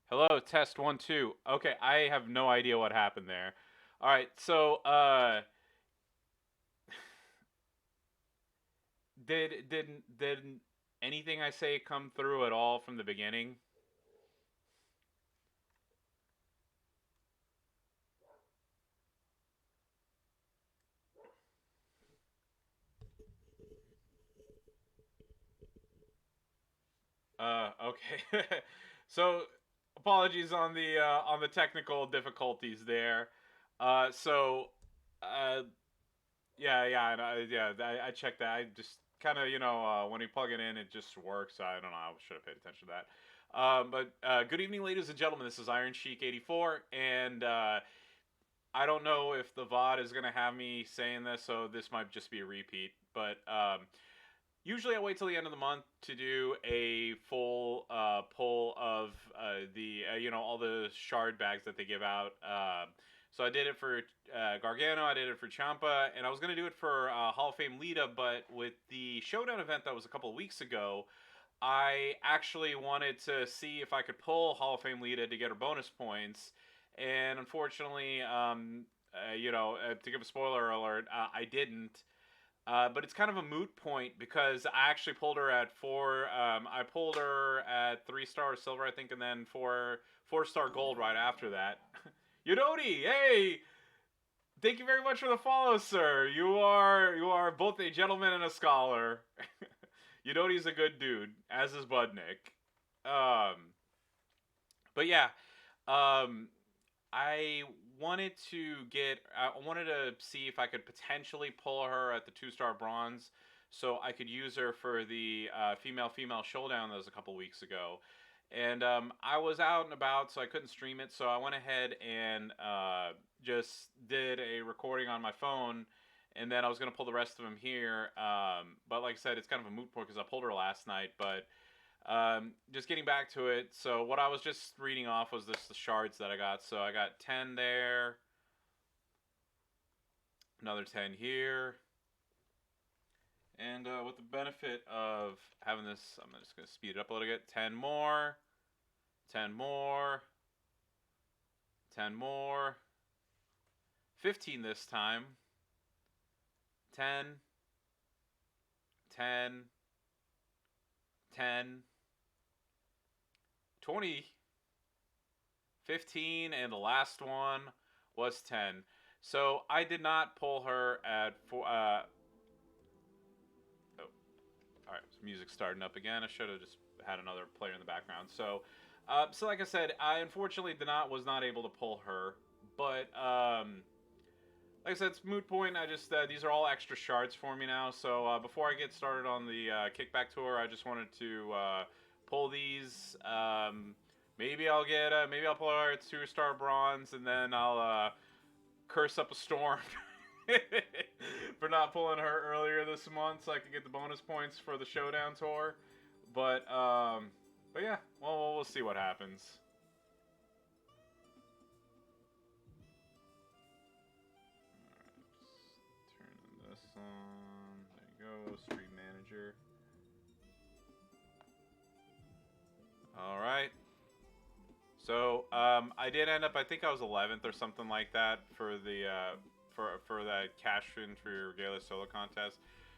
Hello, test one, two. Okay, I have no idea what happened there. All right, so did anything I say come through at all from the beginning? Okay. So apologies on the technical difficulties there. So uh, I checked that. I just kind of when you plug it in, it just works. I don't know. I should have paid attention to that. But good evening, ladies and gentlemen. This is Iron Sheik 84, and I don't know if the VOD is gonna have me saying this, so this might just be a repeat. But usually, I wait till the end of the month to do a full pull of the all the shard bags that they give out. So I did it for Gargano, I did it for Champa, and I was gonna do it for Hall of Fame Lita, but with the Showdown event that was a couple of weeks ago, I actually wanted to see if I could pull Hall of Fame Lita to get her bonus points, and unfortunately, to give a spoiler alert, I didn't. But it's kind of a moot point because I actually pulled her at four. I pulled her at 3-star silver, I think, and then four-star gold right after that. Yodoti, hey, thank you very much for the follow, sir. You are both a gentleman and a scholar. Yodoti's a good dude, as is Budnick. Um, but yeah, um, I wanted to get. I wanted to see if I could potentially pull her at the 2-star bronze, so I could use her for the female showdown that was a couple weeks ago. And I was out and about, so I couldn't stream it. So I went ahead and just did a recording on my phone, and then I was gonna pull the rest of them here. But like I said, it's kind of a moot point because I pulled her last night. But just getting back to it. So what I was just reading off was just the shards that I got. So I got 10 there, another 10 here. And with the benefit of having this, I'm just going to speed it up a little bit. 10 more, 10 more, 10 more, 15 this time. 10, 10, 10, 20, 15, and the last one was 10. So I did not pull her at four. Oh, all right. So music starting up again. I should have just had another player in the background. So like I said, I unfortunately was not able to pull her, but like I said, it's moot point. I just these are all extra shards for me now. So before I get started on the kickback tour, I just wanted to pull these. Maybe I'll pull her at 2-star bronze, and then I'll curse up a storm for not pulling her earlier this month, so I could get the bonus points for the showdown tour. But yeah, well, we'll see what happens. Turning this on. There you go, Stream Manager. All right. So I did end up. I think I was 11th or something like that for the for that cash in for your Gala solo contest.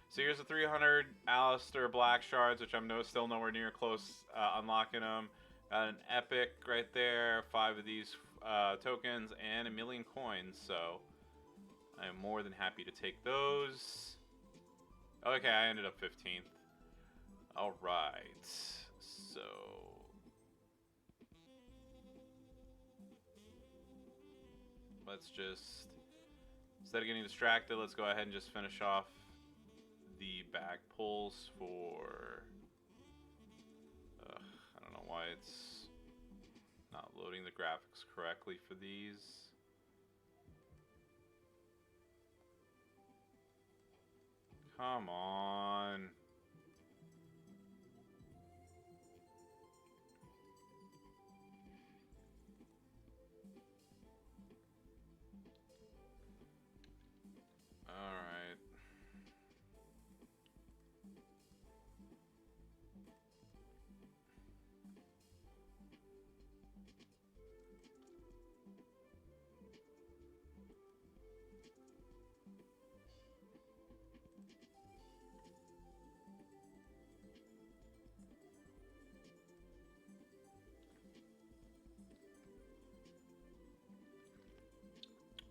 So here's the 300 Alistair Black shards, which I'm still nowhere near close unlocking them. Got an epic right there, 5 of these tokens, and a million coins. So I am more than happy to take those. Okay, I ended up 15th. All right. So let's just, instead of getting distracted, let's go ahead and just finish off the bag pulls for. I don't know why it's not loading the graphics correctly for these. Come on. Alright.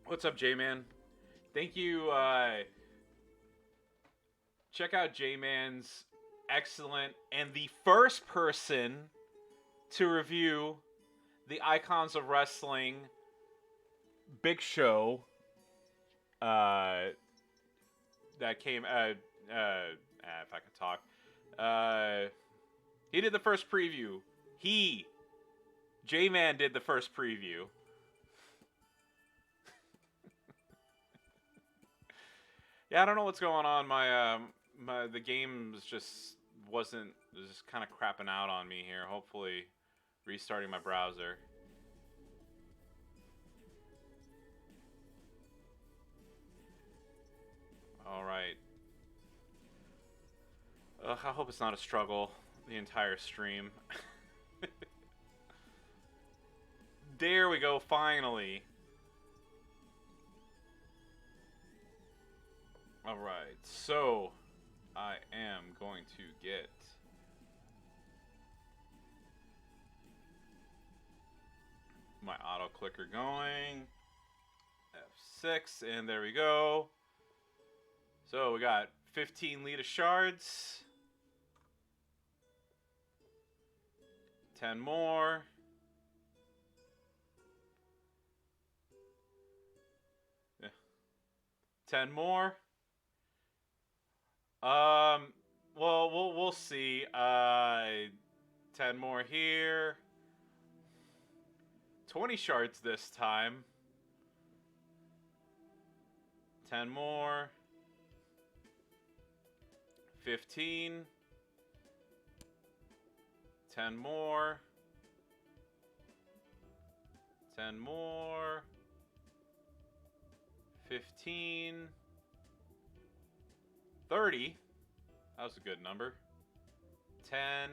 What's up, J-Man? Thank you. Check out J-Man's excellent and the first person to review the Icons of Wrestling Big Show that came. If I could talk, he did the first preview. J-Man did the first preview. Yeah, I don't know what's going on. The game just was just kind of crapping out on me here. Hopefully, restarting my browser. All right. I hope it's not a struggle the entire stream. There we go, finally. Alright, so I am going to get my auto clicker going. F6, and there we go. So we got 15 Lita shards. 10 more. Yeah. 10 more. Well, we'll see. 10 more here. 20 shards this time. 10 more. 15. 10 more. 10 more. 15. 30. That was a good number. 10.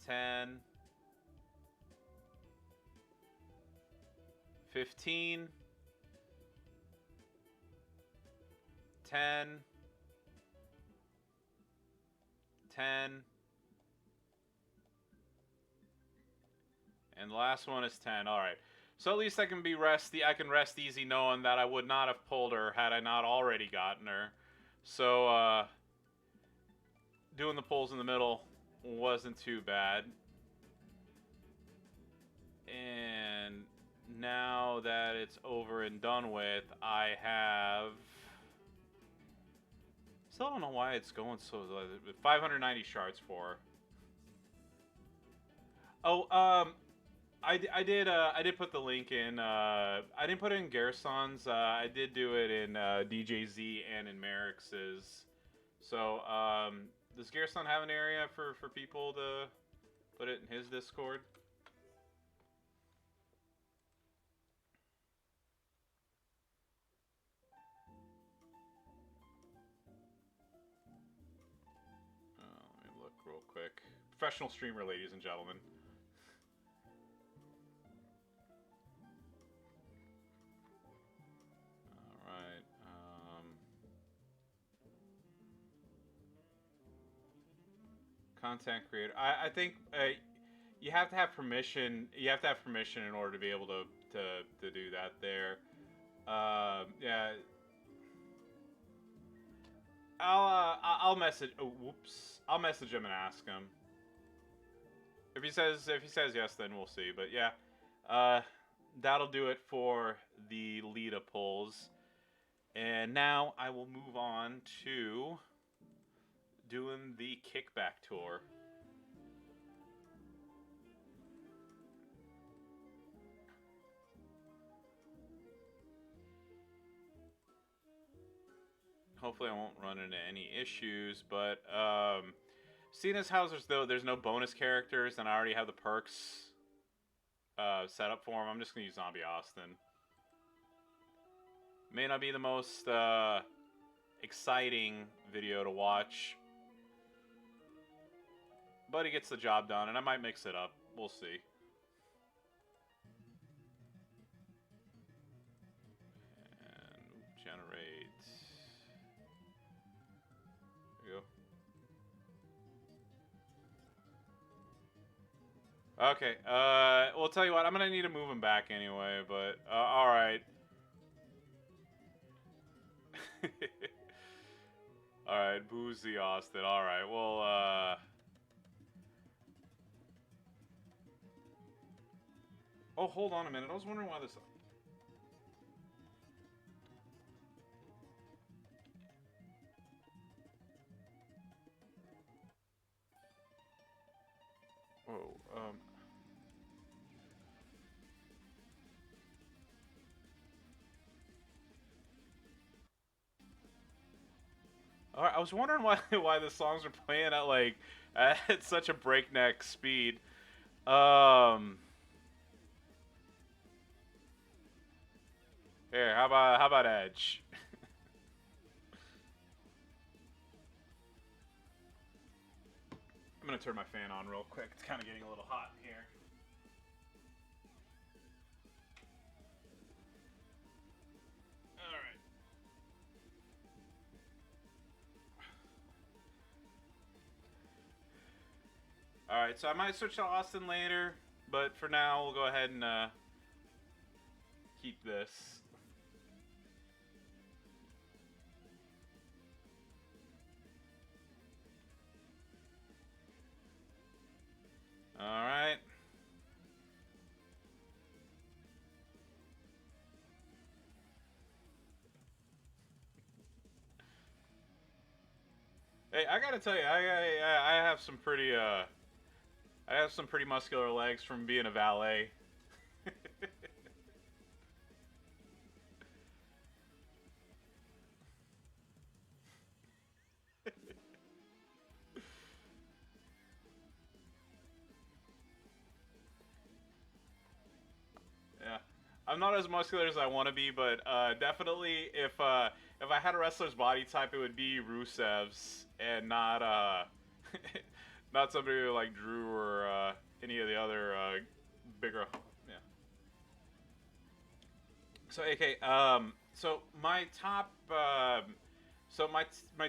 10. 15. 10. 10. And the last one is 10. All right. So at least I can rest easy knowing that I would not have pulled her had I not already gotten her. So, doing the pulls in the middle wasn't too bad. And now that it's over and done with, I have... Still don't know why it's going so... 590 shards for. Oh, I did put the link in. I didn't put it in Garrison's. I did do it in DJZ and in Merrick's. So, does Garrison have an area for people to put it in his Discord? Let me look real quick. Professional streamer, ladies and gentlemen. Content creator. I think you have to have permission. You have to have permission in order to be able to do that. There. Yeah. I'll message. Oh, whoops. I'll message him and ask him. If he says yes, then we'll see. But yeah. That'll do it for the Lita pulls. And now I will move on to doing the Kickback tour. Hopefully I won't run into any issues, but seeing as how there's no bonus characters and I already have the perks set up for them, I'm just going to use Zombie Austin. May not be the most exciting video to watch, but he gets the job done, and I might mix it up. We'll see. And generate. There we go. Okay. Well, tell you what. I'm gonna need to move him back anyway. But all right. All right. Boozy Austin. All right. Well. Oh, hold on a minute. I was wondering why this. Oh. All right. I was wondering why why the songs are playing at like at such a breakneck speed. Um. Here. How about Edge? I'm gonna turn my fan on real quick. It's kind of getting a little hot in here. All right. All right. So I might switch to Austin later, but for now we'll go ahead and keep this. All right. Hey, I gotta tell you, I have some pretty I have some pretty muscular legs from being a valet. Yeah, I'm not as muscular as I want to be, but definitely if I had a wrestler's body type, it would be Rusev's and not not somebody like Drew or any of the other bigger. Yeah. So AK, so my top, so my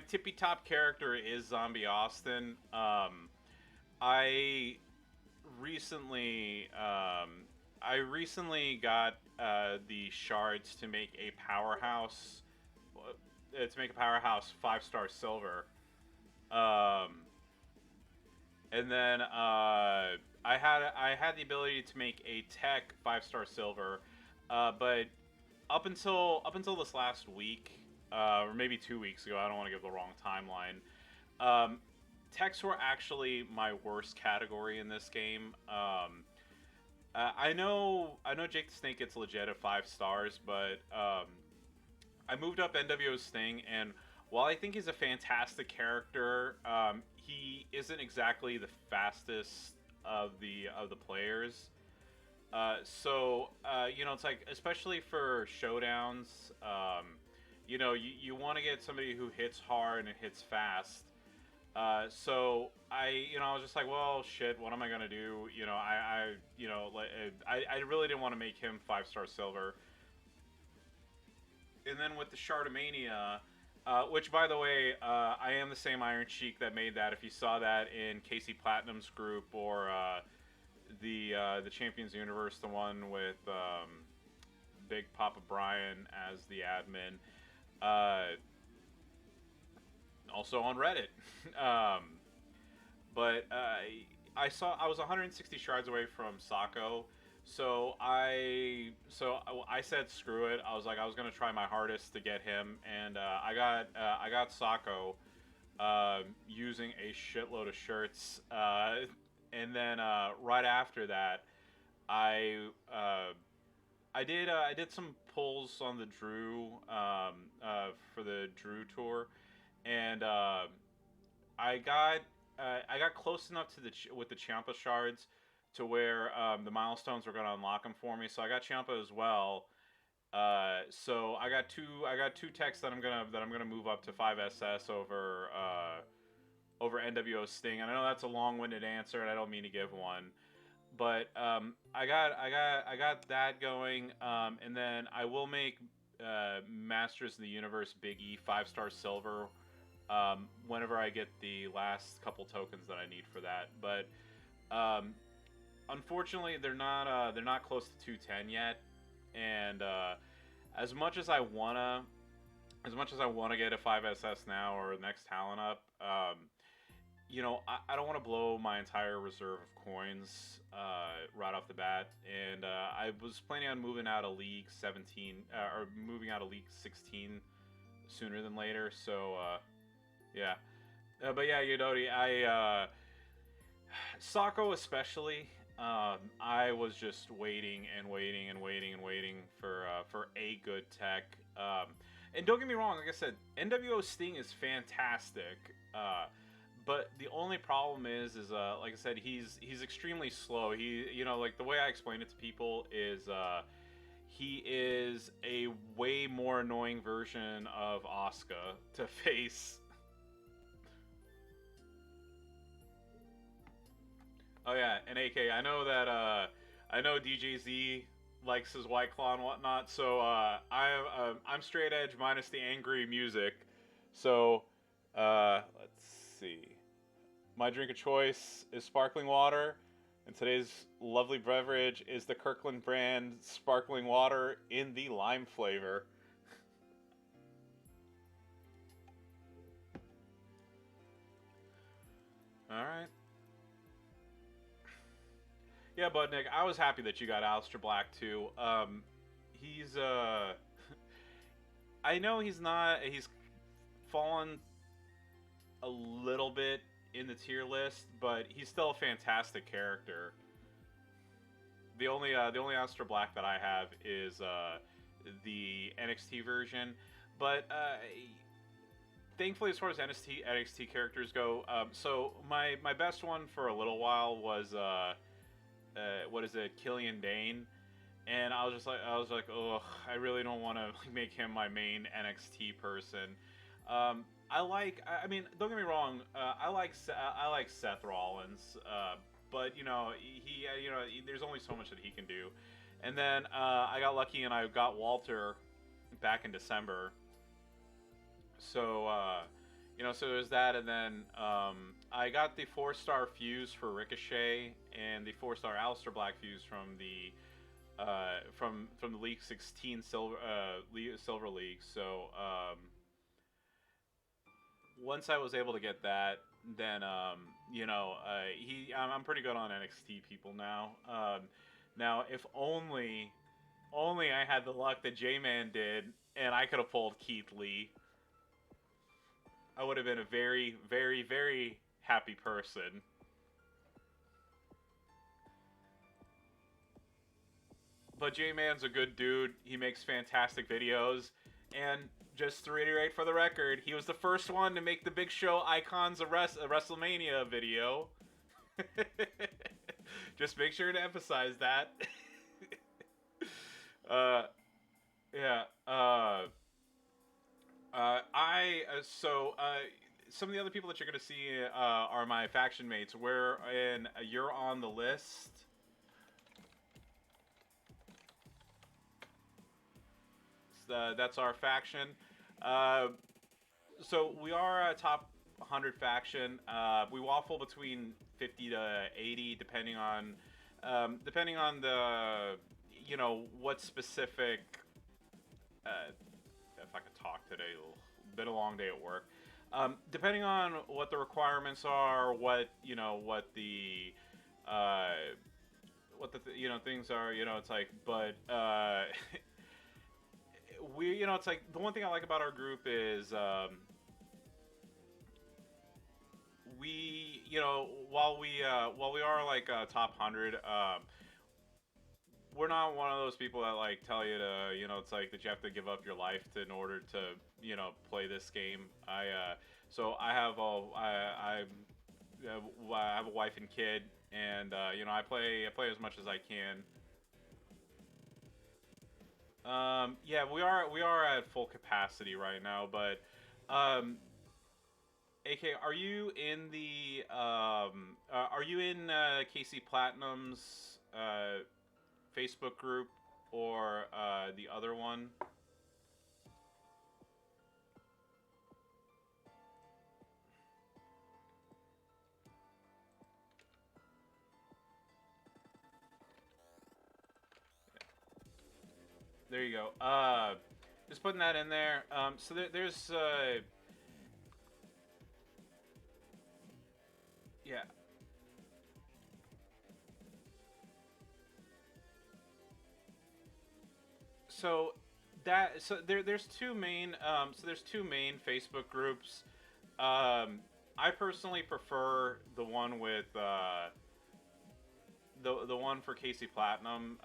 tippy top character is Zombie Austin. I recently, I recently got the shards to make a powerhouse 5-star silver. Um, and then I had the ability to make a tech 5-star silver, but up until this last week, or maybe 2 weeks ago. I don't want to give the wrong timeline. Um, Techs were actually my worst category in this game. I know Jake the Snake gets legit at 5 stars, but I moved up NWO's Sting, and while I think he's a fantastic character, he isn't exactly the fastest of the players. It's like, especially for showdowns, you want to get somebody who hits hard and hits fast. I was just like, well, shit, what am I gonna do? I really didn't want to make him 5-star silver. And then with the Shardamania, which, by the way, I am the same Iron Sheik that made that. If you saw that in Casey Platinum's group or the Champions Universe, the one with Big Papa Brian as the admin, uh, also on Reddit. um, but I was 160 shards away from Sako, so I said screw it. I was gonna try my hardest to get him, and I got Sako using a shitload of shirts, and then right after that, I uh, I did some pulls on the Drew for the Drew tour, and I got close enough to with the Champa shards to where the milestones were going to unlock them for me. So I got Champa as well. So I got two techs that I'm gonna move up to 5SS over NWO Sting. And I know that's a long-winded answer, and I don't mean to give one, but I got that going, and then I will make Masters of the Universe Big E 5-star silver whenever I get the last couple tokens that I need for that. But um, unfortunately they're not close to 210 yet, and as much as I wanna get a 5SS now or next talent up, you know, I don't want to blow my entire reserve of coins right off the bat, and I was planning on moving out of League 17 or moving out of League 16 sooner than later. So yeah, but yeah, Yodoti, Sako especially. I was just waiting and waiting and waiting and waiting for a good tech. And don't get me wrong, like I said, NWO Sting is fantastic. But the only problem is like I said, he's extremely slow. He, you know, like the way I explain it to people is, he is a way more annoying version of Asuka to face. Oh yeah, and AK, I know that I know DJZ likes his White Claw and whatnot, so I'm straight edge minus the angry music. So let's see. My drink of choice is sparkling water, and today's lovely beverage is the Kirkland brand sparkling water in the lime flavor. All right. Yeah, but Nick, I was happy that you got Aleister Black too. He's I know he's not. He's fallen a little bit in the tier list, but he's still a fantastic character. The only Aleister Black that I have is the NXT version, but thankfully, as far as NXT characters go, so my best one for a little while was what is it, Killian Dane, and I was like, oh, I really don't want to make him my main NXT person. I mean, don't get me wrong, I like Seth Rollins, but you know, you know, there's only so much that he can do. And then I got lucky and I got Walter back in December. So you know, so there's that, and then I got the 4-star fuse for Ricochet and the 4-star Aleister Black fuse from the League 16 Silver League. So once I was able to get that, then you know, I'm pretty good on NXT people now. Now, if only I had the luck that J-Man did, and I could have pulled Keith Lee, I would have been a very, very, very happy person. But J-Man's a good dude. He makes fantastic videos. And just to reiterate for the record, he was the first one to make the Big Show Icons of WrestleMania video. Just make sure to emphasize that. Yeah. Some of the other people that you're gonna see are my faction mates. Wherein you're on the list. That's our faction. So we are a top 100 faction. We waffle between 50 to 80, depending on the, you know, what specific. If I could talk today, it's been a long day at work. Depending on what the requirements are, what you know, what the you know, things are, you know, it's like, but we, you know, it's like the one thing I like about our group is we, you know, while we are like top 100, we're not one of those people that like tell you to, you know, it's like that you have to give up your life in order to, you know, play this game. So I have a wife and kid, and you know, I play as much as I can. Yeah, we are at full capacity right now, but AK, are you in the KC Platinum's Facebook group or the other one? there you go. Just putting that in there. So there's yeah. So there's two main Facebook groups. I personally prefer the one with the one for Casey Platinum,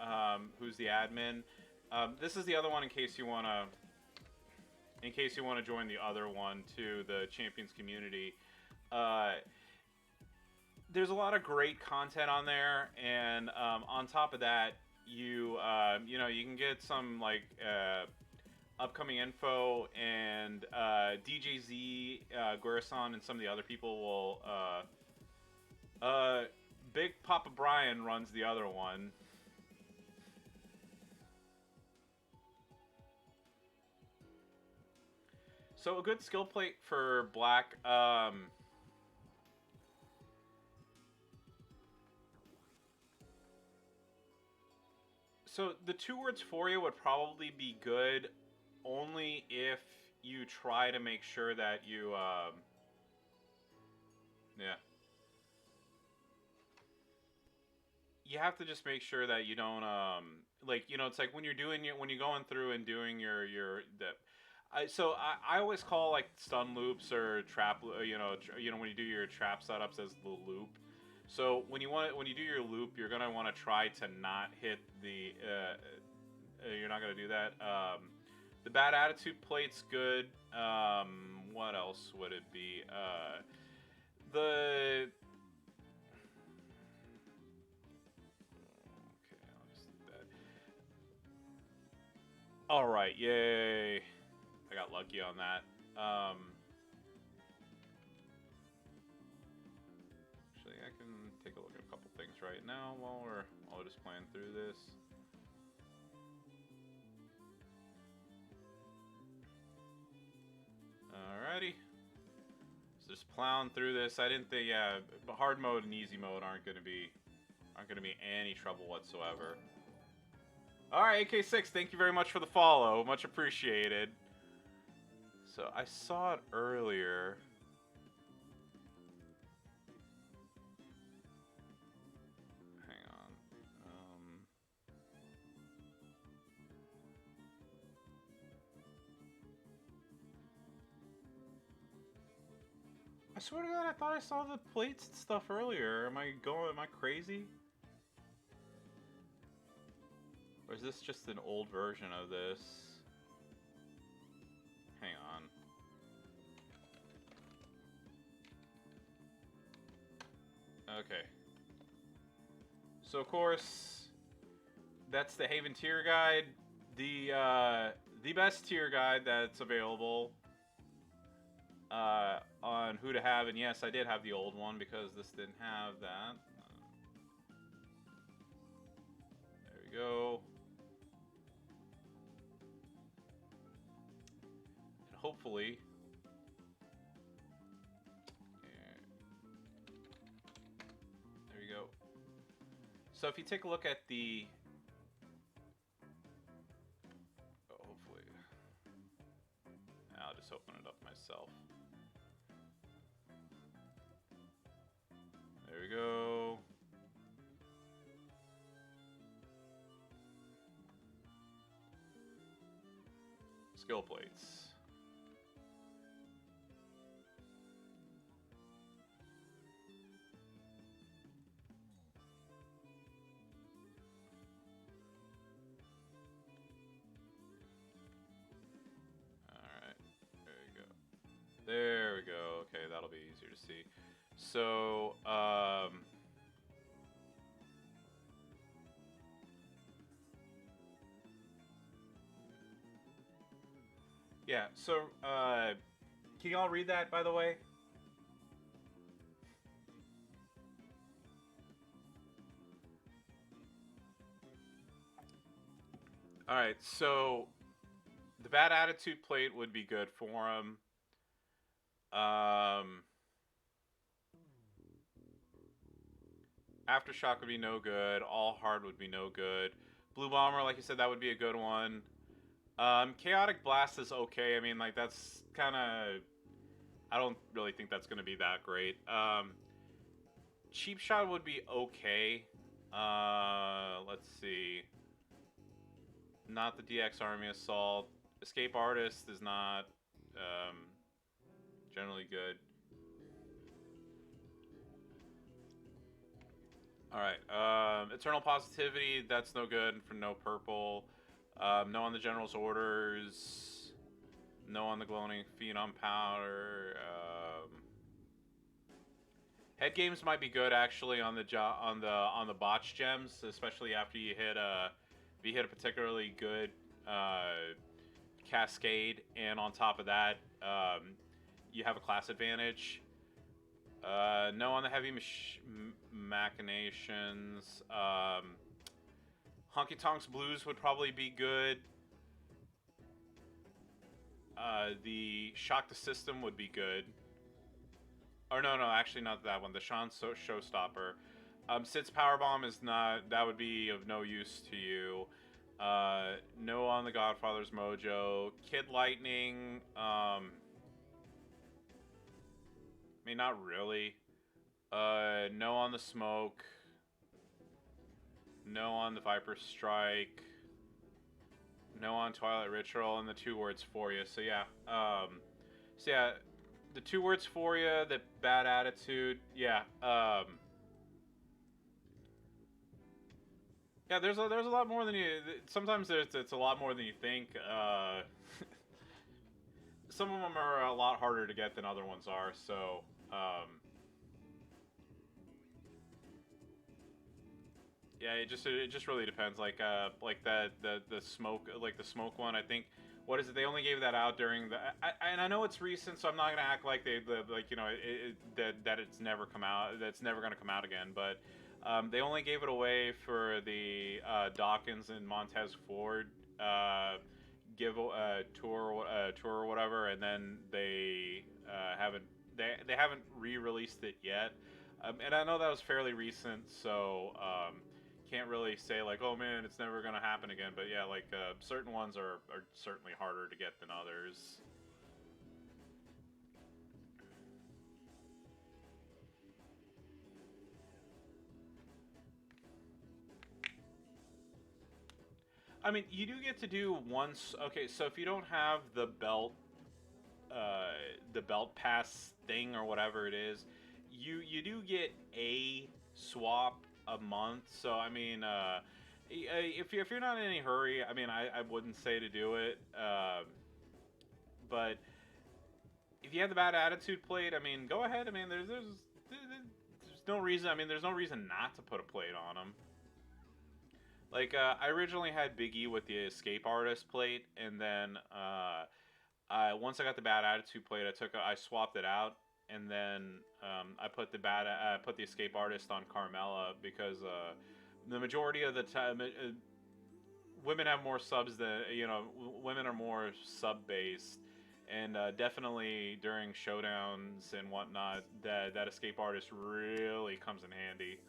who's the admin. This is the other one in case you want to join the other one too, the Champions community. Uh, there's a lot of great content on there, and on top of that, you know, you can get some like upcoming info, and DJZ, Guerson, and some of the other people will. Big Papa Brian runs the other one. So a good skill plate for Black. So the two words for you would probably be good, only if you try to make sure that you. Yeah. You have to just make sure that you don't like, you know, it's like when you're doing when you're going through and doing your the I always call like stun loops or trap, you know, when you do your trap setups as the loop. So when you do your loop, you're gonna want to try to not hit the you're not gonna do that. The bad attitude plate's good. What else would it be? The Okay, I'll just leave that. All right, yay! I got lucky on that. Actually, I can take a look at a couple things right now while we're just playing through this. Alrighty. So just plowing through this. I didn't think, yeah, hard mode and easy mode aren't gonna be any trouble whatsoever. Alright, AK6, thank you very much for the follow. Much appreciated. So I saw it earlier. Hang on. I swear to God, I thought I saw the plates and stuff earlier. Am I crazy? Or is this just an old version of this? Hang on. Okay. So of course, that's the Haven tier guide. The best tier guide that's available on who to have, and yes, I did have the old one because this didn't have that. There we go. And hopefully, there we go. So if you take a look at the, hopefully, I'll just open it up myself. There we go. Skill plates. Alright, there we go. There we go. Okay, that'll be easier to see. So, yeah, so, can y'all read that, by the way? Alright, so, the bad attitude plate would be good for him. Aftershock would be no good. All hard would be no good. Blue Bomber, like you said, that would be a good one. Chaotic Blast is okay. I mean, like that's kind of. I don't really think that's going to be that great. Cheap Shot would be okay. Let's see. Not the DX Army Assault. Escape Artist is not um, generally good. All right. Eternal Positivity. That's no good for no purple. No on the General's Orders. No on the Glowing Phenom Powder. Head games might be good actually on the botch gems, especially after you hit if you hit a particularly good cascade, and on top of that, you have a class advantage. No on the heavy machinations. Honky Tonks Blues would probably be good. The Shock the System would be good. Or no, actually not that one. The Sean Showstopper. Sid's Powerbomb is not. That would be of no use to you. No on the Godfather's Mojo. Kid Lightning. I mean, not really. No on the Smoke. No on the Viper Strike. No on Twilight Ritual, and the 2 words for you. So yeah. The 2 words for you. The bad attitude. Yeah. Yeah. There's a lot more than you. Sometimes it's a lot more than you think. Some of them are a lot harder to get than other ones are. So. Yeah, it just really depends. Like the smoke one. I think, what is it? They only gave that out during the. And I know it's recent, so I'm not gonna act like that it's never come out. That's never gonna come out again. But they only gave it away for the Dawkins and Montez Ford tour or whatever, and then they haven't re-released it yet. And I know that was fairly recent, so. Can't really say like, oh man, it's never gonna happen again. But yeah, like certain ones are certainly harder to get than others. I mean, you do get to do once. Okay, so if you don't have the belt pass thing or whatever it is, you do get a swap a month. So I mean, if you're not in any hurry, I mean, I wouldn't say to do it. But if you have the bad attitude plate, I mean, go ahead. I mean, there's no reason. I mean, there's no reason not to put a plate on them. Like I originally had Big E with the Escape Artist plate, and then once I got the bad attitude plate, I swapped it out, and then I put the Escape Artist on Carmella because the majority of the time women have more subs than women are more sub based, and definitely during showdowns and whatnot, that Escape Artist really comes in handy.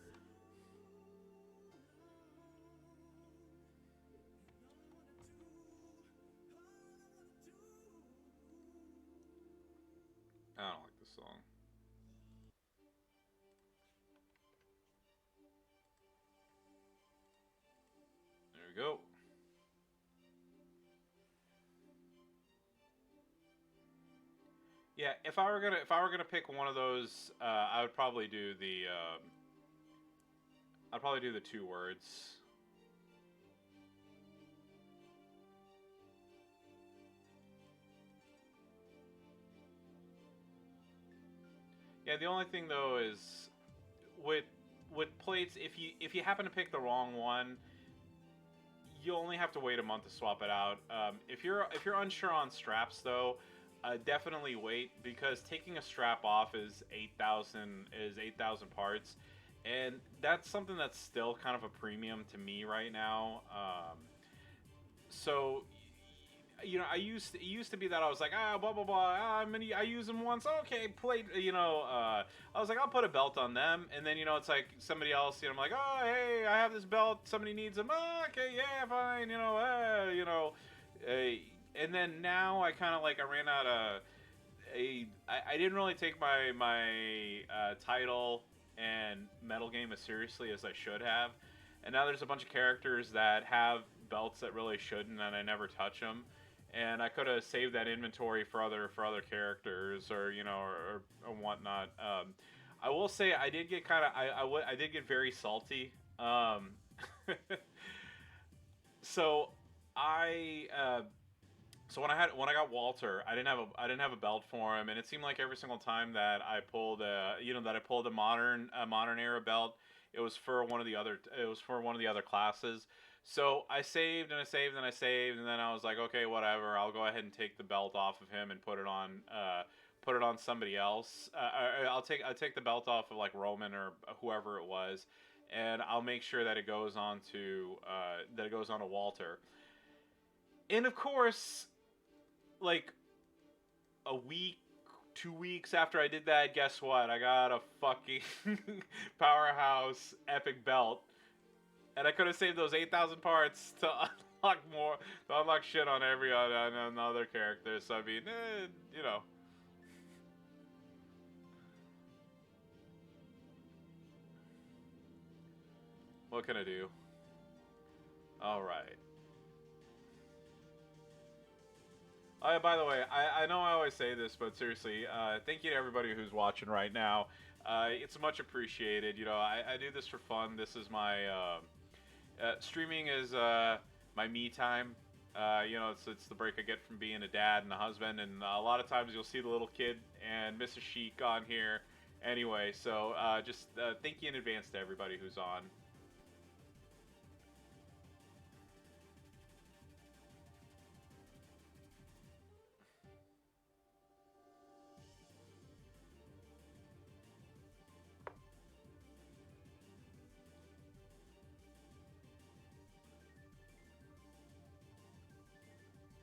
I don't like this song. There we go. Yeah, if I were gonna pick one of those, I would probably do I'd probably do the 2 words. Yeah, the only thing though is with plates, if you happen to pick the wrong one, you only have to wait a month to swap it out. If you're unsure on straps though, definitely wait, because taking a strap off is 8,000 parts, and that's something that's still kind of a premium to me right now. So it used to be that I was like, blah blah blah, I use them once, okay, plate, I was like, I'll put a belt on them, and then it's like somebody else, I'm like, oh hey, I have this belt, somebody needs them, okay, yeah, fine, and then now I kind of like I ran out of I didn't really take my title and metal game as seriously as I should have, and now there's a bunch of characters that have belts that really shouldn't, and I never touch them. And I could have saved that inventory for other characters, or or whatnot. I will say I did get kind of I did get very salty. So I so when I got Walter, I didn't have a belt for him, and it seemed like every single time that I pulled that I pulled a modern era belt, it was for one of the other classes. So I saved and I saved and I saved, and then I was like, okay, whatever. I'll go ahead and take the belt off of him and put it on somebody else. I'll take the belt off of like Roman or whoever it was, and I'll make sure that it goes on to Walter. And of course, like a week, 2 weeks after I did that, guess what? I got a fucking powerhouse epic belt, and I could have saved those 8,000 parts to unlock more, to unlock shit on every on other characters. So I mean, you know, what can I do? All right. By the way, I know I always say this, but seriously, thank you to everybody who's watching right now. It's much appreciated. You know, I do this for fun. This is my streaming is my me time. It's the break I get from being a dad and a husband, and a lot of times you'll see the little kid and Mrs. Sheik on here. Anyway, so just thank you in advance to everybody who's on.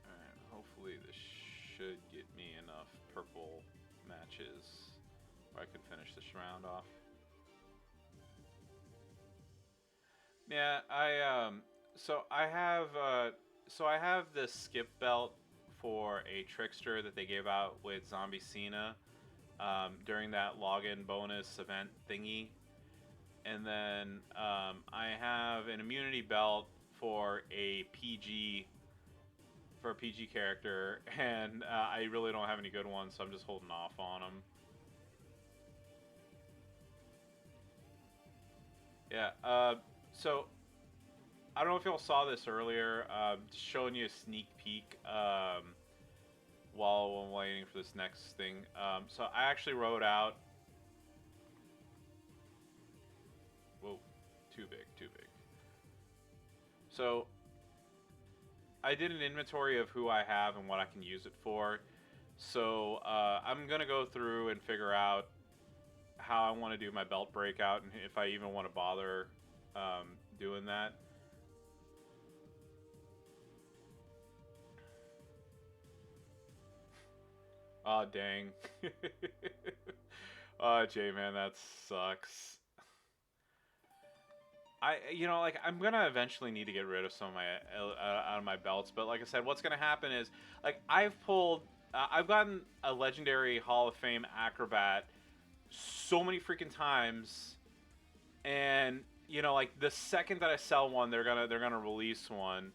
Alright, hopefully this should get me enough purple matches where I can finish this round off. Yeah, I have this skip belt for a trickster that they gave out with Zombie Cena during that login bonus event thingy, and then I have an immunity belt for a PG character, and I really don't have any good ones, so I'm just holding off on them. Yeah. So I don't know if y'all saw this earlier. Just showing you a sneak peek while I'm waiting for this next thing. So I actually wrote out. Whoa, too big, too big. So I did an inventory of who I have and what I can use it for. So I'm gonna go through and figure out how I want to do my belt breakout, and if I even want to bother doing that. Oh dang. Oh J man, that sucks. Like I'm gonna eventually need to get rid of some of my out of my belts, but like I said, what's gonna happen is like I've gotten a legendary Hall of Fame acrobat so many freaking times, and like the second that I sell one, they're gonna release one.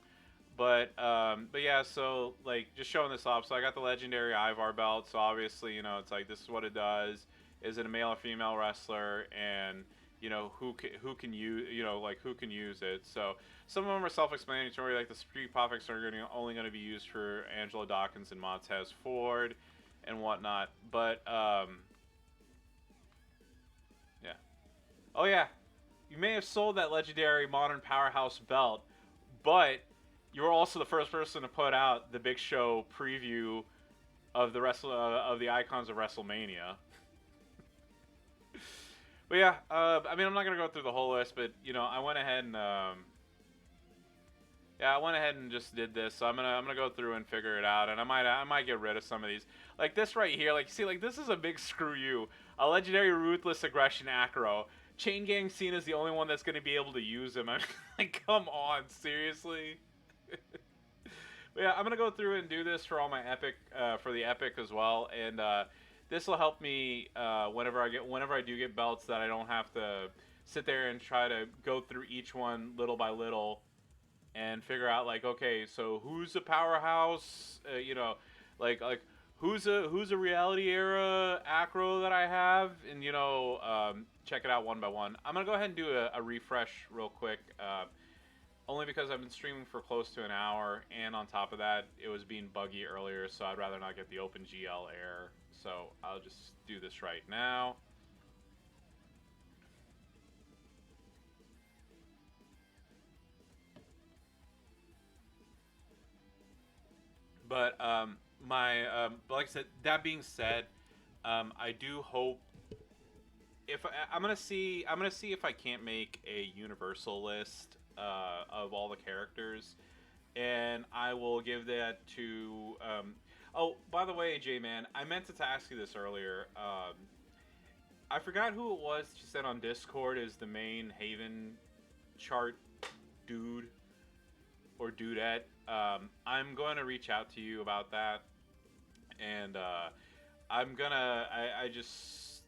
But yeah, so like just showing this off. So I got the legendary Ivar belt. So obviously, it's like this is what it does. Is it a male or female wrestler? And who can use like who can use it. So some of them are self-explanatory. Like the Street Profits are only going to be used for Angelo Dawkins and Montez Ford and whatnot. But yeah. Oh yeah, you may have sold that legendary Modern Powerhouse belt, but you were also the first person to put out the Big Show preview of of the icons of WrestleMania. But yeah, I mean, I'm not gonna go through the whole list, but I went ahead and yeah, I went ahead and just did this. So I'm gonna go through and figure it out, and I might get rid of some of these, like this right here. Like, see, like this is a big screw you. A legendary ruthless aggression acro. Chain Gang Cena's the only one that's gonna be able to use him. I mean, like, come on, seriously. But yeah, I'm gonna go through and do this for all my epic, for the epic as well, and this will help me whenever I do get belts, that I don't have to sit there and try to go through each one little by little and figure out like, okay, so who's a powerhouse, like who's a reality era acro that I have, and check it out one by one. I'm gonna go ahead and do a refresh real quick, only because I've been streaming for close to an hour, and on top of that, it was being buggy earlier, so I'd rather not get the OpenGL error. So I'll just do this right now. But like I said, that being said, I do hope if I'm gonna see if I can't make a universal list of all the characters, and I will give that to. Oh, by the way, J Man, I meant to ask you this earlier. I forgot who it was. She said on Discord is the main Haven chart dude or dudette. I'm going to reach out to you about that, and I just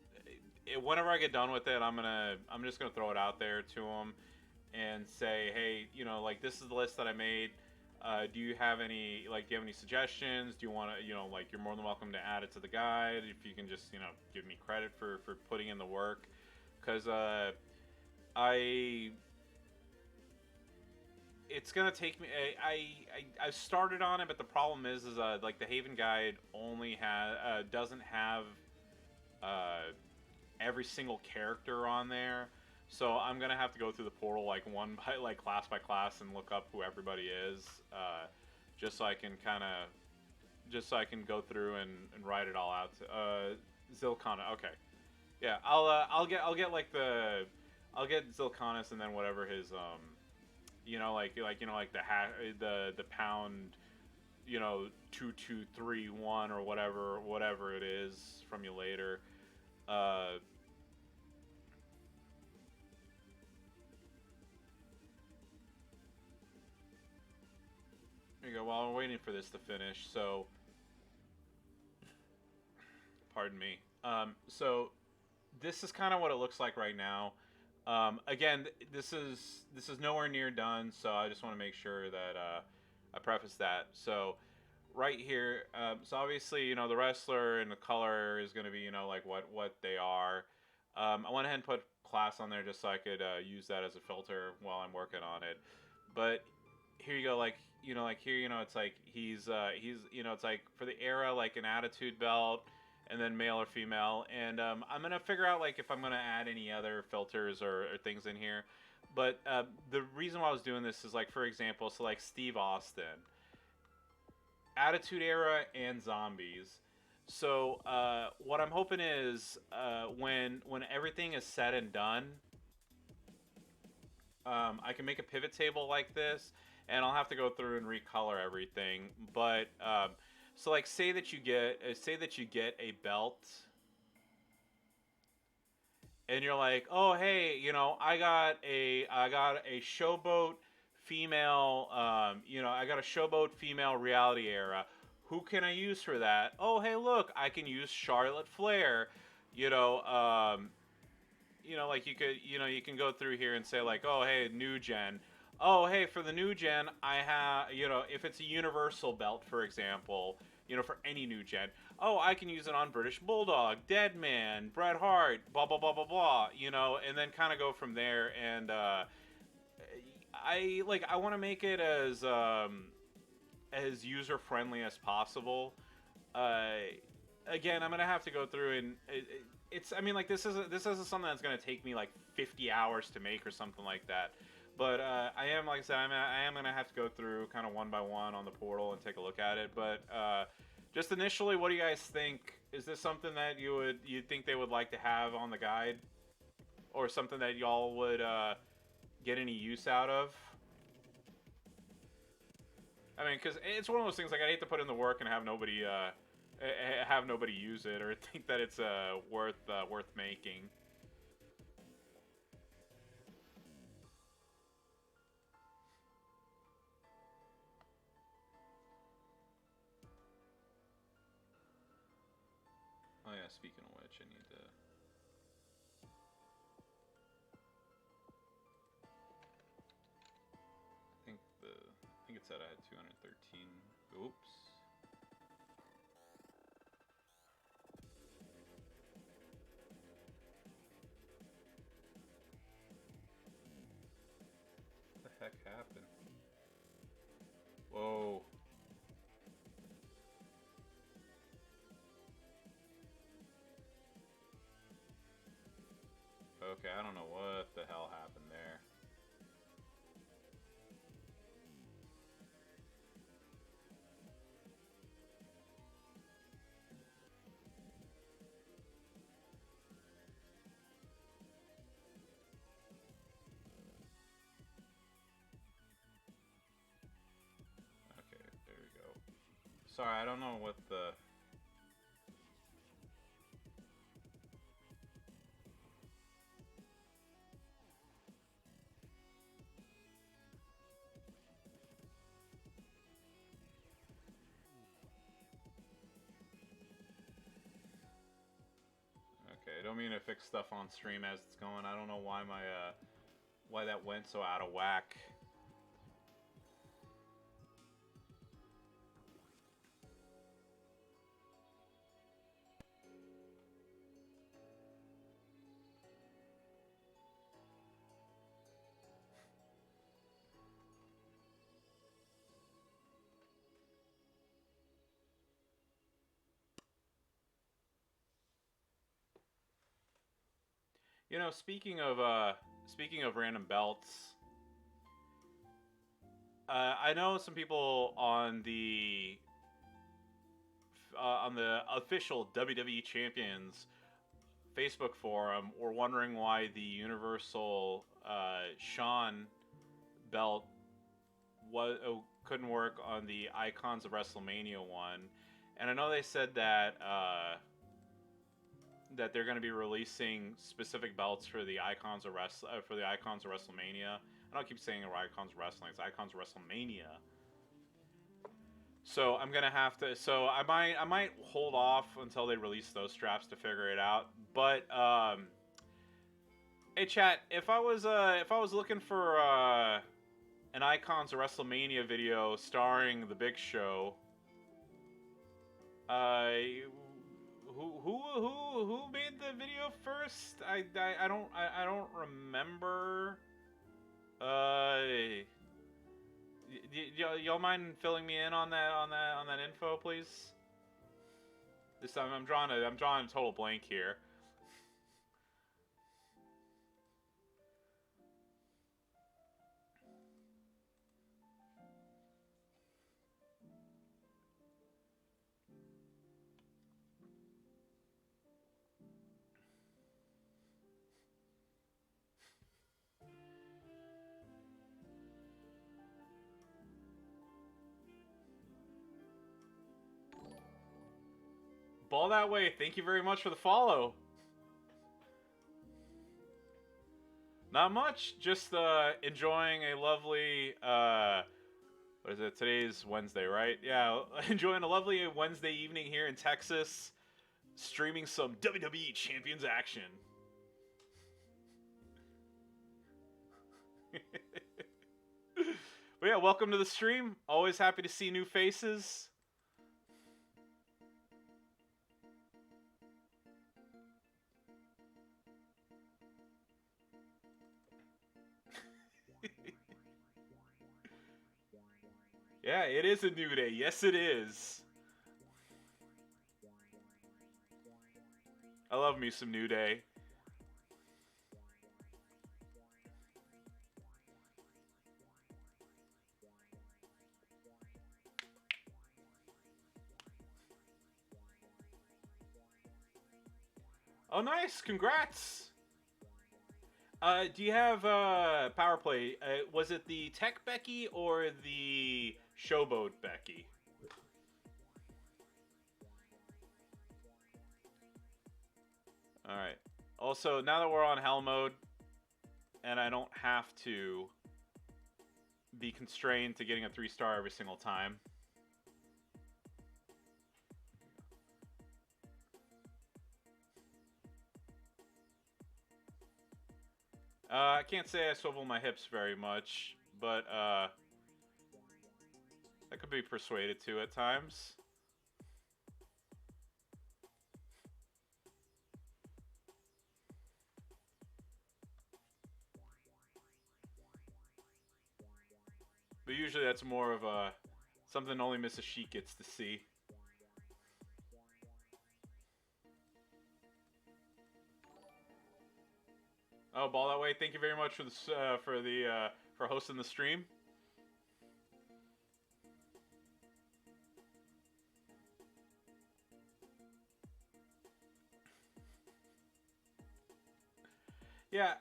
whenever I get done with it, I'm just gonna throw it out there to him and say, hey, like this is the list that I made. Do you have any suggestions? Do you want to, like, you're more than welcome to add it to the guide if you can just, give me credit for putting in the work, because I it's gonna take me. I started on it, but the problem is like the Haven guide only doesn't have every single character on there, so I'm gonna have to go through the portal like class by class and look up who everybody is, just so I can go through and write it all out. Zilkana, okay, yeah, I'll get Zilkanis, and then whatever his the pound, 2231 or whatever it is from you later. There you go. While we're waiting for this to finish, so pardon me. So this is kind of what it looks like right now. Again, this is nowhere near done, so I just want to make sure that I preface that. So right here, so obviously, the wrestler and the color is going to be, like what they are. I went ahead and put class on there just so I could use that as a filter while I'm working on it. But here you go, like here, it's like he's it's like for the era, like an attitude belt, and then male or female, and I'm gonna figure out like if I'm gonna add any other filters or things in here. But the reason why I was doing this is, like, for example, so like Steve Austin, Attitude Era and Zombies. So what I'm hoping is when everything is said and done, I can make a pivot table like this, and I'll have to go through and recolor everything. But so, like, say that you get a belt, and you're like, oh hey, I got a showboat female, I got a showboat female reality era. Who can I use for that? Oh hey, look, I can use Charlotte Flair. Like you can go through here and say like, oh hey, new gen. Oh hey, for the new gen, I have, if it's a universal belt, for example, for any new gen. Oh, I can use it on British Bulldog, Deadman, Bret Hart, blah blah blah blah blah. And then kind of go from there. And I want to make it as user friendly as possible. Again, I'm gonna have to go through and it's. I mean, like, this isn't something that's gonna take me like 50 hours to make or something like that. But I am, like I said, I am gonna have to go through kind of one by one on the portal and take a look at it. But just initially, what do you guys think? Is this something that you'd think they would like to have on the guide, or something that y'all would get any use out of? I mean, because it's one of those things, like, I hate to put in the work and have nobody use it or think that it's worth making. Oh yeah, speaking of which, I need to... I think it said I had 213. Oops. What the heck happened? Whoa. Okay, I don't know what the hell happened there. Okay, there we go. Sorry, I don't know what the... Okay, I don't mean to fix stuff on stream as it's going. I don't know why my, why that went so out of whack. You know, speaking of random belts, I know some people on the official WWE Champions Facebook forum were wondering why the Universal Shawn belt couldn't work on the Icons of WrestleMania one, and I know they said that that they're going to be releasing specific belts for the Icons of WrestleMania. I don't keep saying Icons of Wrestling; it's Icons of WrestleMania. So I'm gonna have to. So I might hold off until they release those straps to figure it out. But hey chat, if I was looking for an Icons of WrestleMania video starring the Big Show, who made the video first? I don't remember. Y'all mind filling me in on that info, please? This time I'm drawing a total blank here. Ball that way. Thank you very much for the follow. Not much. Just enjoying a lovely what is it? Today's Wednesday, right? Yeah, enjoying a lovely Wednesday evening here in Texas, streaming some WWE Champions action. But yeah, welcome to the stream. Always happy to see new faces. Yeah, it is a new day. Yes, it is. I love me some New Day. Oh, nice! Congrats! Do you have Power Play? Was it the Tech Becky or the Showboat Becky? Alright. Also, now that we're on Hell Mode, and I don't have to be constrained to getting a 3-star every single time. I can't say I swivel my hips very much, but I could be persuaded to at times. But usually that's more of a something only Mrs. Sheik gets to see. Oh, ball that way. Thank you very much for this for hosting the stream. Yeah.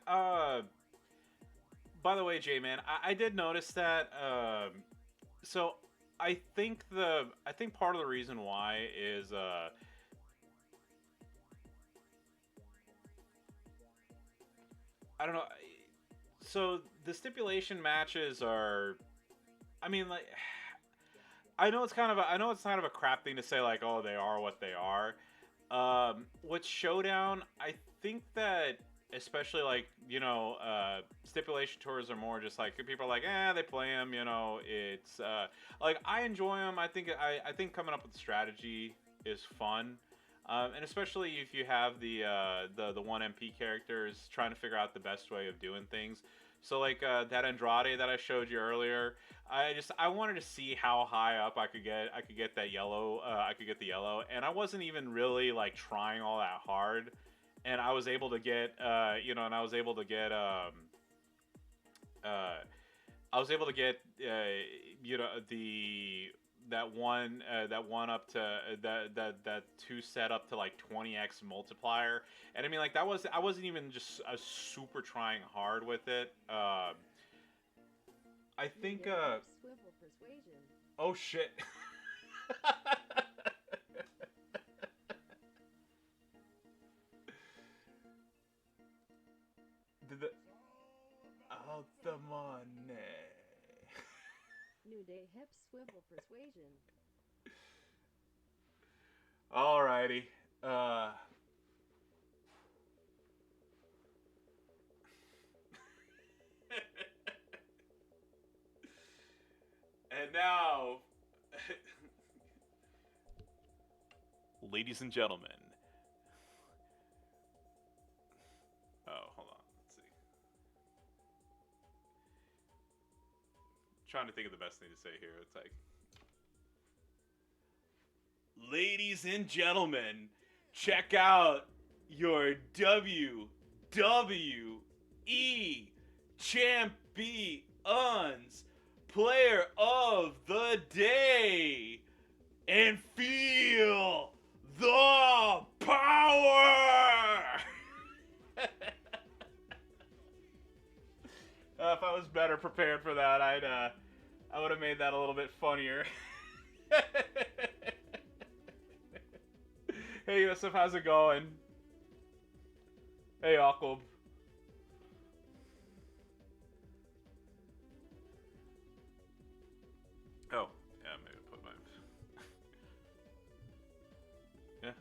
By the way, J-Man, I did notice that. So I think part of the reason why is I don't know. So the stipulation matches are, I mean, like, I know it's kind of a crap thing to say, like, oh, they are what they are. With Showdown, I think that especially like stipulation tours are more just like people are like, they play them. It's like I enjoy them. I think coming up with strategy is fun. And especially if you have the one MP characters trying to figure out the best way of doing things. So like that Andrade that I showed you earlier, I wanted to see how high up I could get. I could get that yellow. I could get the yellow, and I wasn't even really like trying all that hard, and I was able to get and I was able to get uh, I was able to get the that one up to that two set up to like 20x multiplier, and I mean like I wasn't even just super trying hard with it. I think oh shit. Did the out the money. New Day hip swivel persuasion. Alrighty. And now, ladies and gentlemen. Oh, hold on. Let's see. Trying to think of the best thing to say here. It's like, ladies and gentlemen, check out your WWE Champions Player of the Day and feel the power. If I was better prepared for that, I would have made that a little bit funnier. Hey Yusuf, how's it going? Hey Aquab. Oh, yeah, maybe put my yeah.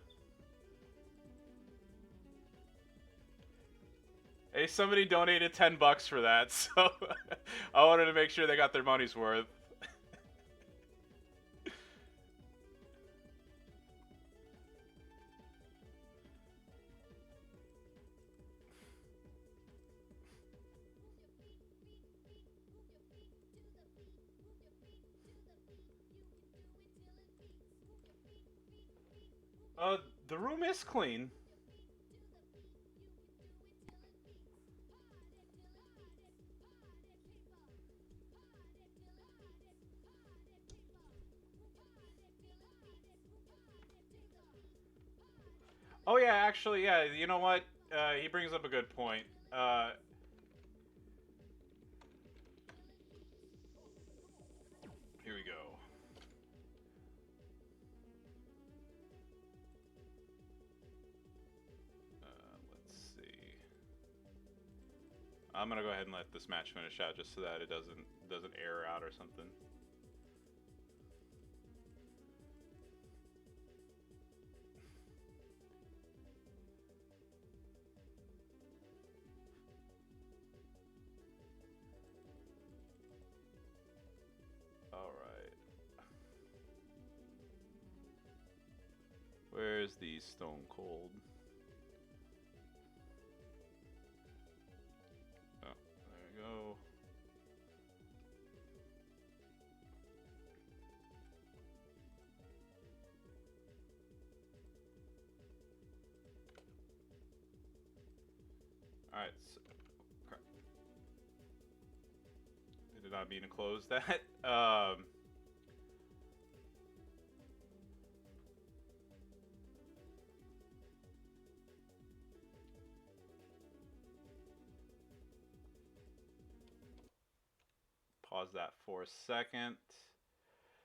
Hey, somebody donated $10 for that, so I wanted to make sure they got their money's worth. The room is clean. Oh yeah, actually, yeah. You know what? He brings up a good point. Here we go. Let's see. I'm gonna go ahead and let this match finish out just so that it doesn't air out or something. Where's the Stone Cold? Oh, there we go. Alright, so, crap. I did not mean to close that. Pause that for a second.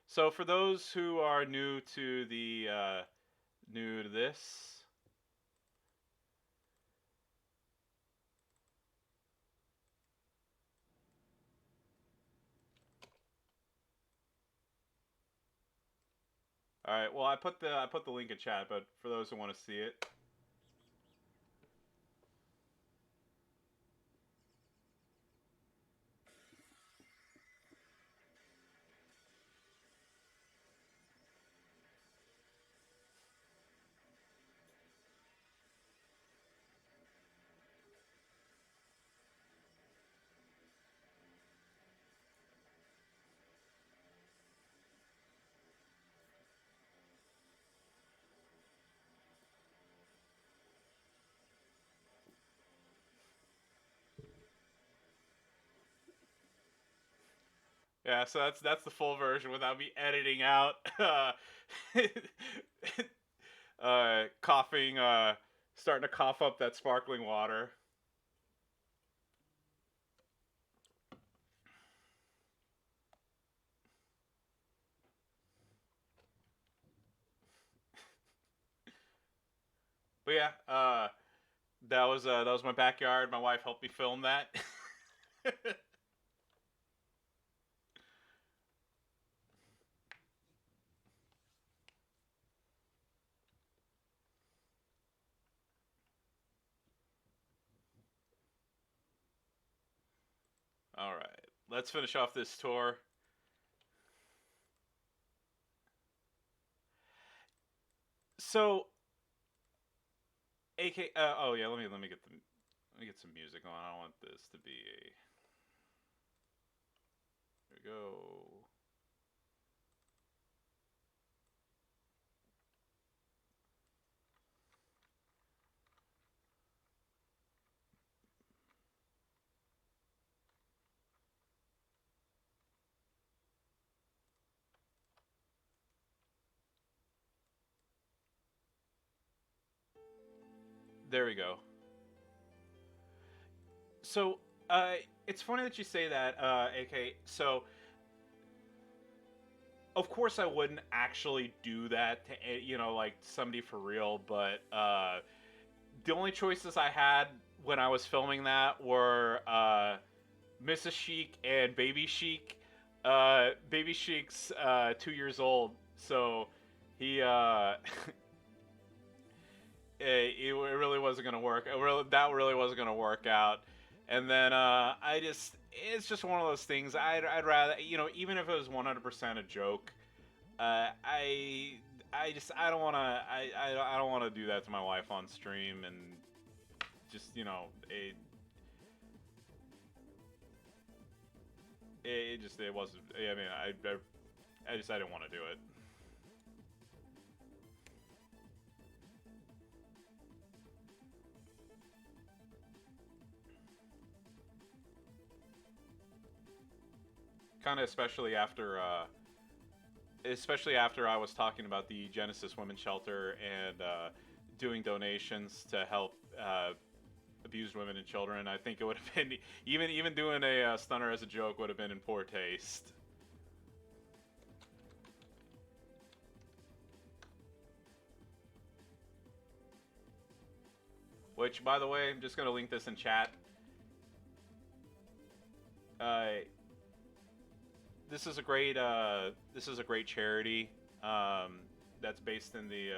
So for those who are new to this, all right. Well, I put the link in chat, but for those who want to see it, yeah. So that's the full version without me editing out, coughing, starting to cough up that sparkling water. But yeah, that was my backyard. My wife helped me film that. All right, let's finish off this tour. So, AK. Oh yeah, let me get some music on. I don't want this to be a. There we go. There we go. So, it's funny that you say that, AK. So, of course, I wouldn't actually do that to like somebody for real, but the only choices I had when I was filming that were Mrs. Sheik and Baby Sheik. Baby Sheik's 2 years old, so he it really wasn't gonna work. That really wasn't gonna work out. And then it's just one of those things. I'd rather, even if it was 100% a joke, I don't want to I don't want to do that to my wife on stream, and just it wasn't. I mean, I just I didn't want to do it. Kind of especially after I was talking about the Genesis Women's Shelter and doing donations to help abused women and children. I think it would have been even doing a stunner as a joke would have been in poor taste. Which, by the way, I'm just gonna link this in chat. This is a great charity that's based in the.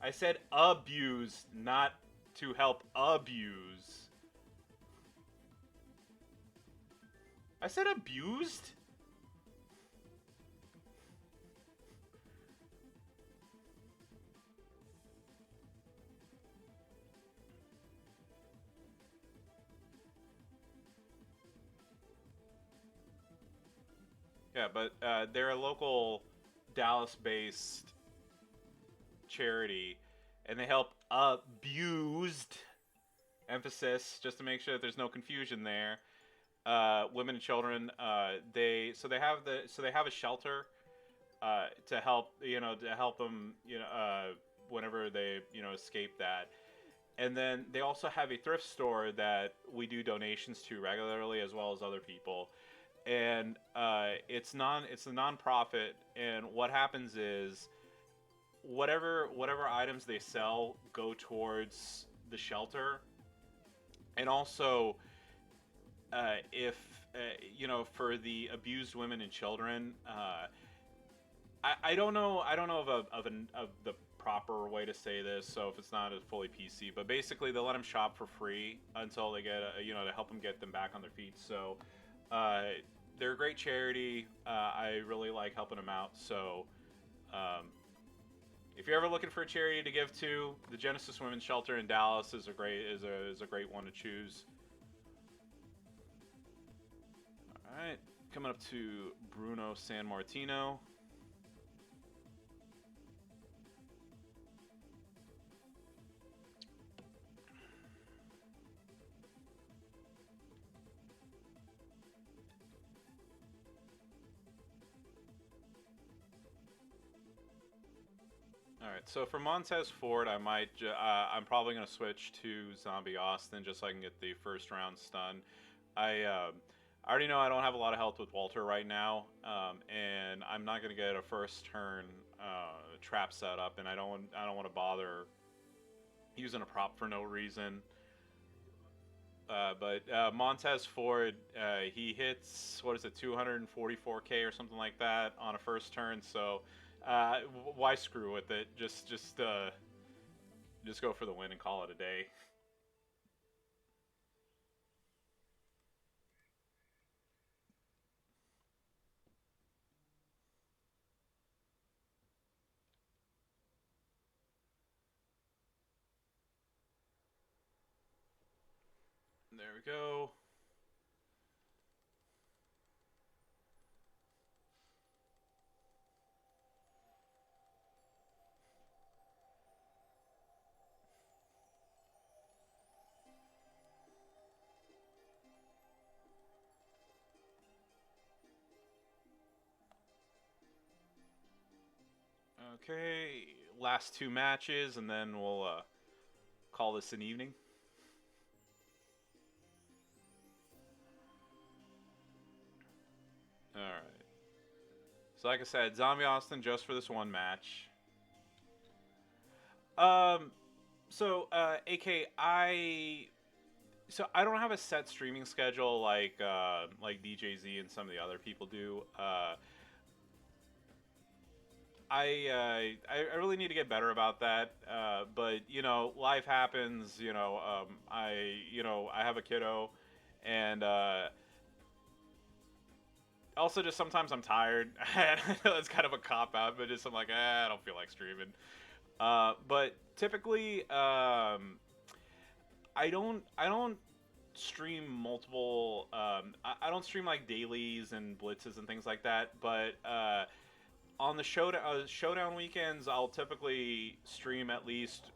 I said abuse, not to help abuse. I said abused? Yeah, but they're a local Dallas-based charity, and they help abused, emphasis just to make sure that there's no confusion there, women and children. They have a shelter to help them whenever they escape that. And then they also have a thrift store that we do donations to regularly, as well as other people. And it's a nonprofit. And what happens is whatever items they sell go towards the shelter. And also, if for the abused women and children, I don't know of the proper way to say this, so if it's not a fully PC, but basically they let them shop for free until they get to help them get them back on their feet. So uh, they're a great charity. I really like helping them out. So um, if you're ever looking for a charity to give to, the Genesis Women's Shelter in Dallas is a great one to choose. All right, coming up to Bruno San Martino. All right, so for Montez Ford, I'm probably gonna switch to Zombie Austin just so I can get the first round stun. I already know I don't have a lot of health with Walter right now, and I'm not gonna get a first turn trap set up, and I don't want to bother using a prop for no reason. But Montez Ford, he hits, what is it, 244k or something like that on a first turn. So why screw with it? Just go for the win and call it a day. There we go. Okay, last two matches, and then we'll call this an evening. All right. So like I said, Zombie Austin just for this one match. Um, AK, I don't have a set streaming schedule like DJZ and some of the other people do. I really need to get better about that. But life happens. I have a kiddo, and also just sometimes I'm tired. I know that's kind of a cop out, but just I'm like, I don't feel like streaming. But typically, I don't stream multiple. I don't stream like dailies and blitzes and things like that. But on the showdown weekends, I'll typically stream at least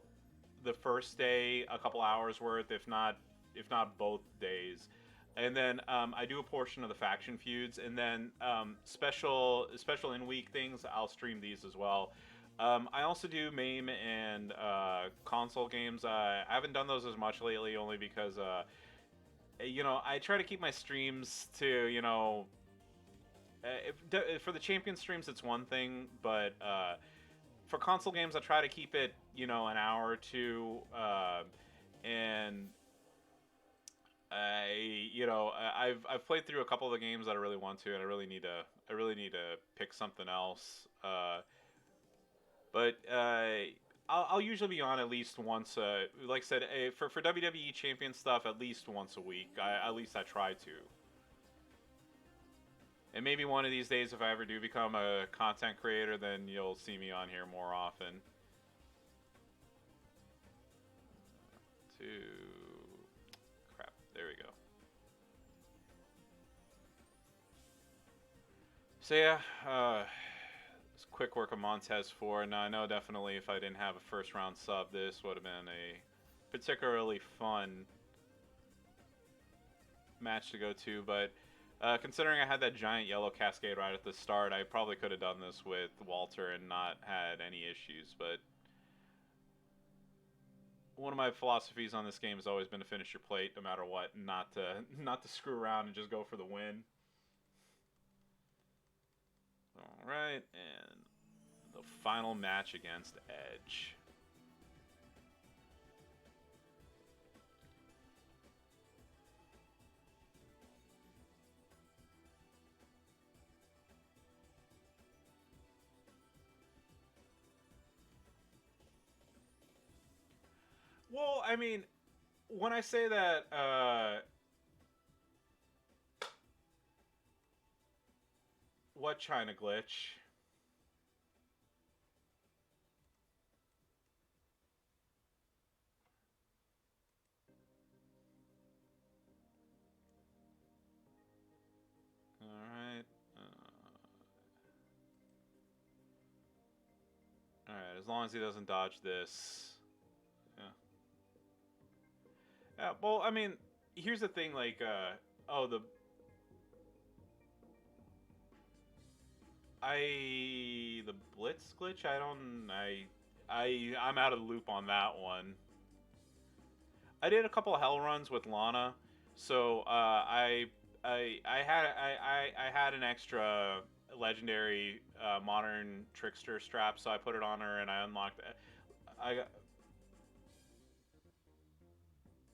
the first day a couple hours worth, if not both days. And then I do a portion of the faction feuds, and then special in week things. I'll stream these as well. I also do MAME and console games. I haven't done those as much lately, only because I try to keep my streams to for the champion streams it's one thing, but for console games I try to keep it an hour or two, and I've played through a couple of the games that I really want to, and I really need to pick something else. But I'll usually be on at least once. Like I said, for WWE champion stuff, at least once a week. At least I try to. And maybe one of these days, if I ever do become a content creator, then you'll see me on here more often. Crap. There we go. So yeah, it's quick work of Montez for. Now I know definitely if I didn't have a first round sub, this would have been a particularly fun match to go to. But considering I had that giant yellow cascade right at the start, I probably could have done this with Walter and not had any issues. But one of my philosophies on this game has always been to finish your plate no matter what, not to screw around and just go for the win. All right, and the final match against Edge. Well, I mean, when I say that, what Chyna glitch? All right. All right. As long as he doesn't dodge this. Yeah. Yeah. Well, I mean, here's the thing. Like, oh, the Blitz glitch. I'm out of the loop on that one. I did a couple of hell runs with Lana, so I had an extra legendary modern trickster strap, so I put it on her and I unlocked it. I got,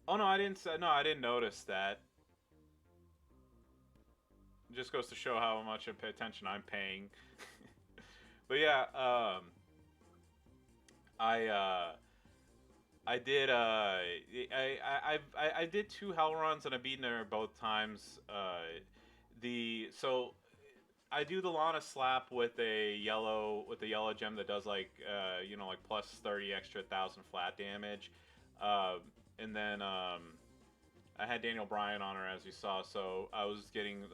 oh no, I didn't notice that. It just goes to show how much attention I'm paying. But yeah, I I did I did two hell runs and I beaten her both times. The so I do the Lana slap with a yellow gem that does like like plus 30 extra 1,000 flat damage, uh, and then I had Daniel Bryan on her as you saw, so I was getting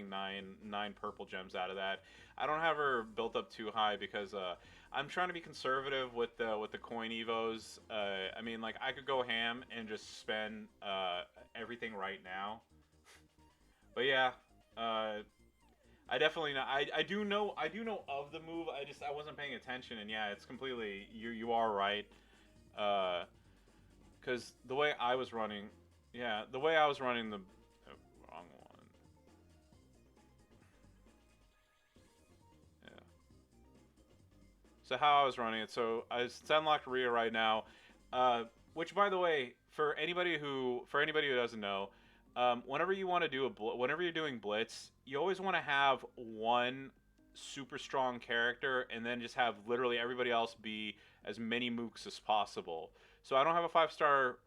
nine purple gems out of that. I don't have her built up too high because I'm trying to be conservative with the coin evos. I mean, like I could go ham and just spend everything right now, but yeah. I definitely know. I do know of the move. I wasn't paying attention, and yeah, it's completely you are right. Because the way I was running, yeah, the way I was running the wrong one. Yeah. So how I was running it. So it's unlocked Rhea right now, which by the way, for anybody who doesn't know, whenever you want to do whenever you're doing Blitz, you always want to have one super strong character and then just have literally everybody else be as many mooks as possible. So I don't have a 5-star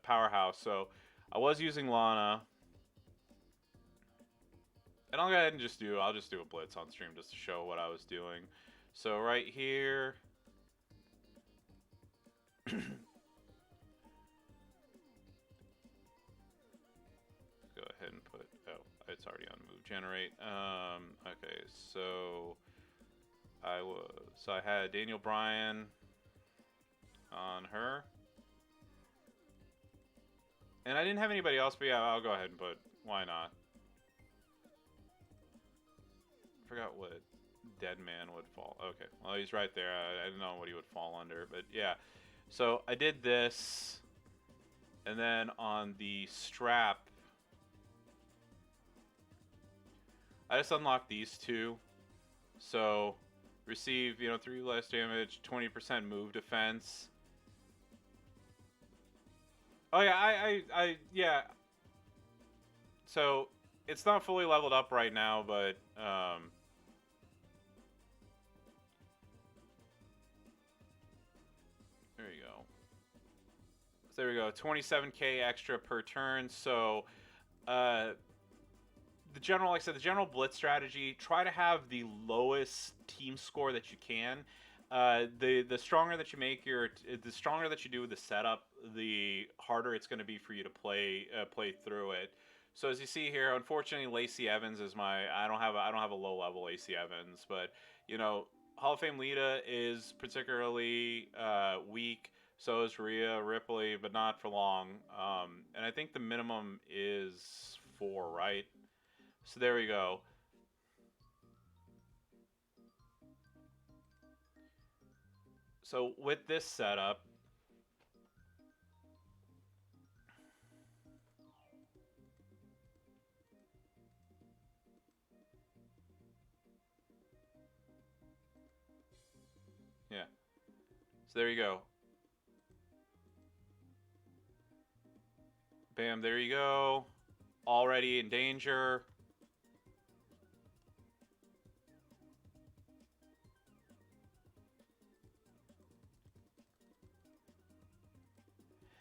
powerhouse, so I was using Lana, and I'll go ahead and I'll just do a Blitz on stream just to show what I was doing. So right here, go ahead and put. Oh, it's already on move generate. Okay, so I had Daniel Bryan on her, and I didn't have anybody else. But yeah, I'll go ahead and put. Why not? I forgot what dead man would fall. Okay, well he's right there. I didn't know what he would fall under, but yeah. So I did this, and then on the strap, I just unlocked these two. So receive 3 less damage, 20% move defense. Oh yeah, yeah. So it's not fully leveled up right now, but there you go. So there we go. 27k extra per turn. So like I said, the general Blitz strategy, try to have the lowest team score that you can. The stronger that you make the stronger that you do with the setup, the harder it's going to be for you to play through it. So as you see here, unfortunately, Lacey Evans is my. I don't have a low level Lacey Evans, but you know, Hall of Fame Lita is particularly weak. So is Rhea Ripley, but not for long. And I think the minimum is 4, right? So there we go. So with this setup, yeah. So there you go. Bam, there you go. Already in danger.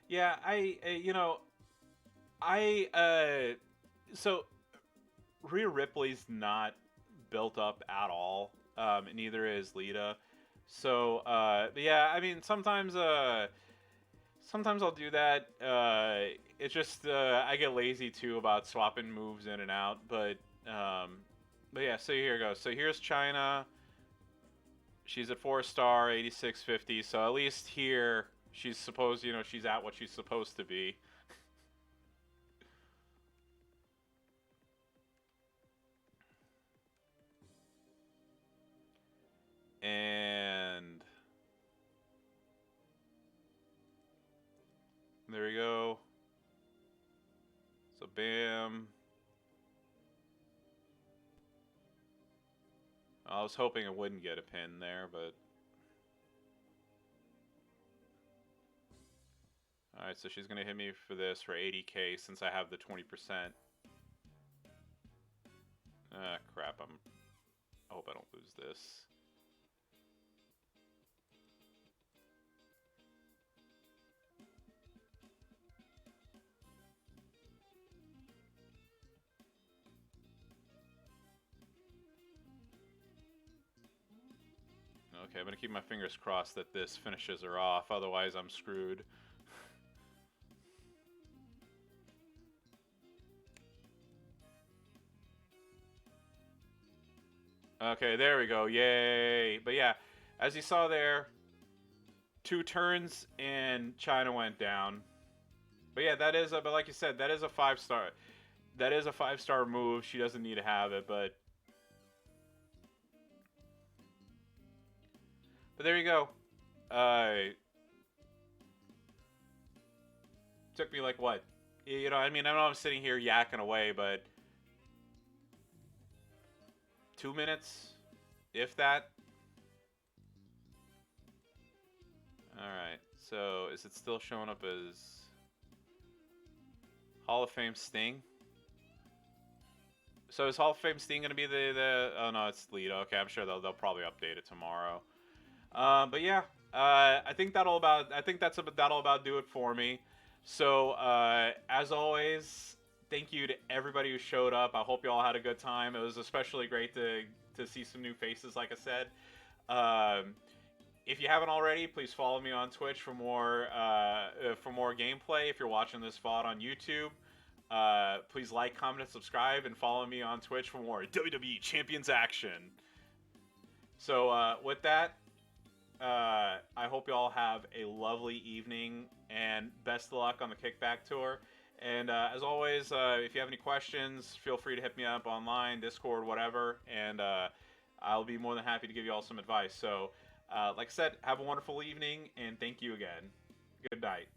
Yeah, you know, I so Rhea Ripley's not built up at all. Neither is Lita. So, but yeah, I mean, sometimes I'll do that. It's just I get lazy too about swapping moves in and out. Um, but yeah, so here goes. So here's Chyna. She's at 4-star, 8650. So at least here she's supposed, she's at what she's supposed to be. And there we go. So bam. I was hoping it wouldn't get a pin there, but alright, so she's gonna hit me for this for 80k since I have the 20%. Ah, crap, I hope I don't lose this. Okay, I'm gonna keep my fingers crossed that this finishes her off, otherwise I'm screwed. Okay, there we go, yay! But yeah, as you saw there, 2 turns and Chyna went down. But yeah, but like you said, that is a 5-star. That is a 5-star move. She doesn't need to have it, but there you go. Took me like what? I mean, I know I'm sitting here yakking away, but 2 minutes, if that. All right. So is it still showing up as Hall of Fame Sting? So is Hall of Fame Sting gonna be the? Oh no, it's Lita. Okay, I'm sure they'll probably update it tomorrow. But yeah, I think that'll about do it for me. So as always, thank you to everybody who showed up. I hope you all had a good time. It was especially great to see some new faces, like I said. If you haven't already, please follow me on Twitch for more gameplay. If you're watching this VOD on YouTube, please like, comment, and subscribe, and follow me on Twitch for more WWE Champions action. So with that, I hope you all have a lovely evening and best of luck on the Kickback tour. And as always, if you have any questions, feel free to hit me up online, Discord, whatever, and I'll be more than happy to give you all some advice. So, like I said, have a wonderful evening, and thank you again. Good night.